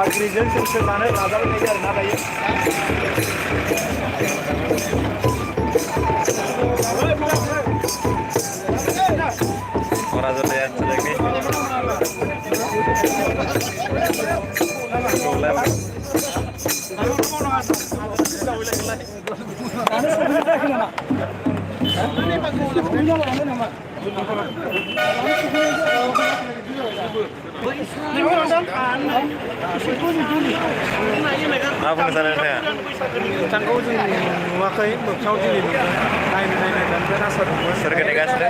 Agrigen sosyalane nazarin eder nadayı. Orada da yapacak ne? Apa masalahnya? Tangkau जों नुवाखै मोगथाङाव दिनै नायनो dan penasaran. Surga negasinya?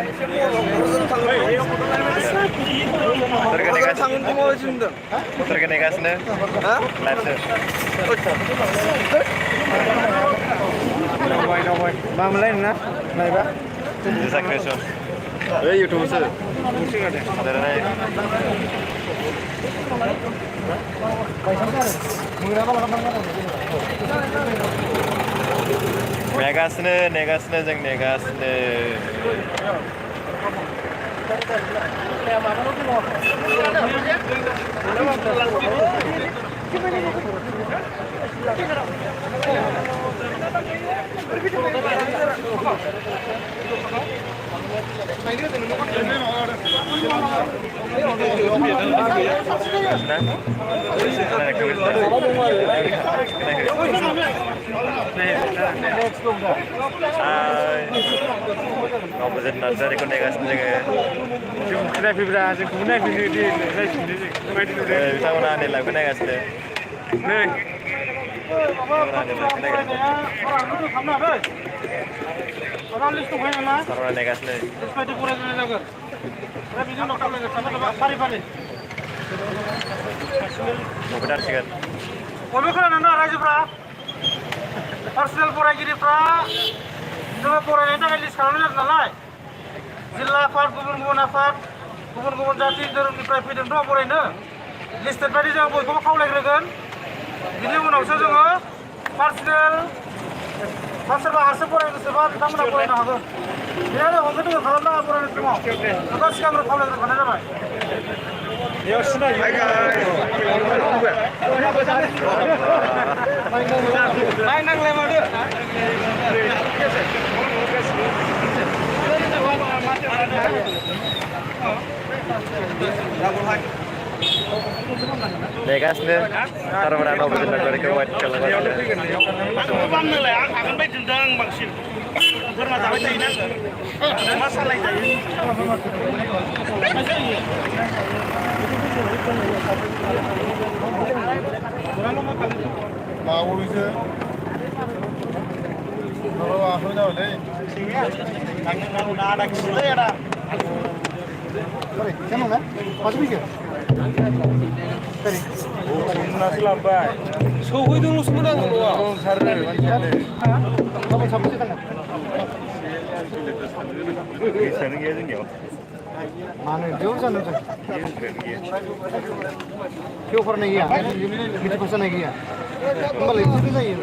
Surga negasinya? Tangan semua jumlah. Surga negasinya? Hah? Live. Давай. Mamlay na? Naiba? Jasa kreation. YouTube sir. Ada naik. Negasnya jeng negasnya. Opposite nursery ko negas dengan. Kita fibra, kita fibra Bisa mana ni lah, kita negas deh. Nih. Sarwa negas deh. Benar sih kan. Pemikir anda raja Arsenal फरायगिरिफ्रा जोङो फरायनायनि थाखाय list खालामनाय जादों नालाय जिल्ला आफाद गुबुन आफाद गुबुन जाथि धोरोमनिफ्राय फैदोंथ' फरायनो लिस्टेड बायदि जों बयखौबो खावलायग्रोगोन बिनि उनावसो जोङो पार्सनेल सोरबा हारसिं फरायनो गोसोबा बिथांमोना फरायनो हागोन बेयाव होंगो दोंगो खालामनाङा फरायनाय समाव बेखौ सिगांग्रो खावलायग्रोखानाय जाबाय Negasnya, taruh mana nopo jenak dari kewat kalau aku bangun lah, aku akan baik tendang bangsin. Pernah tahu saya ini, masalah ini. Mau itu, kalau aku dah boleh. Nang ada kisah ada. Sorry, siapa nak? Pasal ni ke? Nasi lambai. Sohui dulu semua dulu. Oh, sarre. Kamu sampai sana. Sana gelin ya. मानो बेयाव जानो जों केउ फरायनाय गैया matric pass जानाय गैया होमबालाय बिदिनो जायो